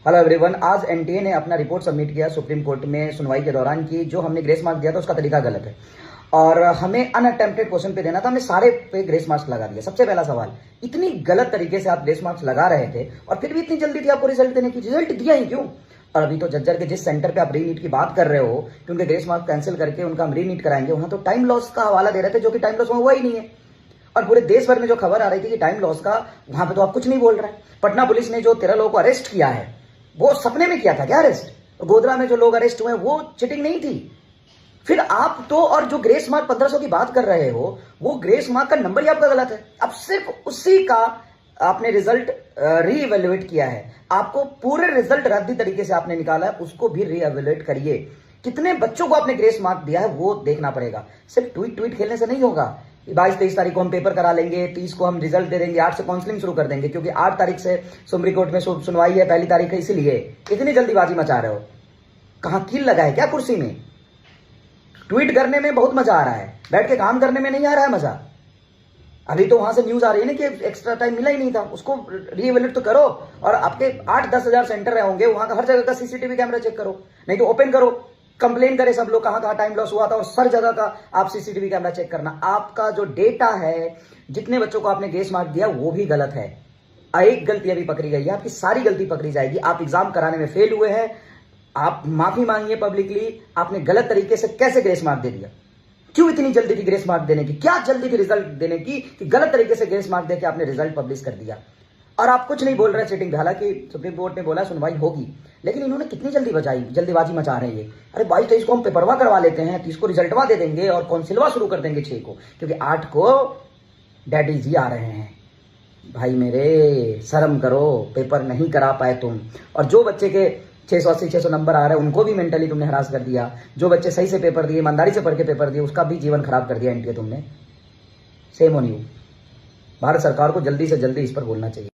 Hello everyone, आज NTA ने अपना रिपोर्ट सबमिट किया सुप्रीम कोर्ट में सुनवाई के दौरान कि जो हमने ग्रेस मार्क दिया था उसका तरीका गलत है और हमें अनअटेम्प्टेड क्वेश्चन पे देना था। हमने सारे पे ग्रेस मार्क्स लगा दिया। सबसे पहला सवाल, इतनी गलत तरीके से आप ग्रेस मार्क्स लगा रहे थे और फिर भी इतनी जल्दी थी आपको रिजल्ट देने की। रिजल्ट दिया ही क्यों? और अभी तो जज्जर के जिस सेंटर पे आप रीनीट की बात कर रहे हो कि उनके ग्रेस मार्क कैंसिल करके उनका हम रीनीट कराएंगे, वहां तो टाइम लॉस का हवाला दे रहे थे, जो कि टाइम लॉस हुआ ही नहीं है। और पूरे देश भर में जो खबर आ रही थी कि टाइम लॉस का, वहां पे तो आप कुछ नहीं बोल रहे हैं। पटना पुलिस ने जो 13 लोगों को अरेस्ट किया है वो सपने में किया था क्या अरेस्ट? गोधरा में जो लोग अरेस्ट हुए वो चीटिंग नहीं थी? फिर आप तो, और जो ग्रेस मार्क 1500 की बात कर रहे हो, वो ग्रेस मार्क का नंबर ही आपका गलत है। अब सिर्फ उसी का आपने रिजल्ट रीइवेल्युएट किया है। आपको पूरे रिजल्ट रद्दी तरीके से आपने निकाला है, उसको भी रीइवेल्युएट करिए। कितने बच्चों को आपने ग्रेस मार्क दिया है वो देखना पड़ेगा। सिर्फ ट्वीट खेलने से नहीं होगा। 22-23 तारीख को हम पेपर करा लेंगे, 30 को हम रिजल्ट दे देंगे, 8 से काउंसलिंग शुरू कर देंगे, क्योंकि 8 तारीख से सुप्रीम कोर्ट में सुनवाई है, पहली तारीख है, इसीलिए इतनी जल्दीबाजी मचा रहे हो। कहां कील लगा है क्या कुर्सी में? ट्वीट करने में बहुत मजा आ रहा है, बैठ के काम करने में नहीं आ रहा है मजा। अभी तो वहां से न्यूज आ रही है ना कि एक्स्ट्रा टाइम मिला ही नहीं था, उसको रीइवेल्युएट तो करो। और आपके 8-10 हजार सेंटर रहे होंगे, वहां का हर जगह का सीसीटीवी कैमरा चेक करो, नहीं तो ओपन करो, कंप्लेन करे सब लोग कहां कहां टाइम लॉस हुआ था, और हर जगह का आप सीसीटीवी कैमरा चेक करना। आपका जो डेटा है, जितने बच्चों को आपने ग्रेस मार्क दिया वो भी गलत है। एक गलती अभी पकड़ी गई है, आपकी सारी गलती पकड़ी जाएगी। आप एग्जाम कराने में फेल हुए हैं, आप माफी मांगिए पब्लिकली। आपने गलत तरीके से कैसे ग्रेस मार्क दे दिया? क्यों इतनी जल्दी थी ग्रेस मार्क देने की? क्या जल्दी थी रिजल्ट देने की कि गलत तरीके से ग्रेस मार्क देकर आपने रिजल्ट पब्लिश कर दिया? और आप कुछ नहीं बोल रहे चीटिंग। हालांकि सुप्रीम कोर्ट ने बोला सुनवाई होगी, लेकिन इन्होंने कितनी जल्दीबाजी मचा रहे हैं ये। अरे 22-23 को हम पेपरवा करवा लेते हैं, 30 को रिजल्टवा दे देंगे और काउंसिलवा शुरू कर देंगे 6 को, क्योंकि 8 को डैडी जी आ रहे हैं। भाई मेरे, शर्म करो, पेपर नहीं करा पाए तुम। और जो बच्चे के 680-600 नंबर आ रहे हैं उनको भी मेंटली तुमने हरास कर दिया। जो बच्चे सही से पेपर दिए, ईमानदारी से पढ़ के पेपर दिए, उसका भी जीवन खराब कर दिया एनटीए तुमने। Same on you. भारत सरकार को जल्दी से जल्दी इस पर बोलना चाहिए।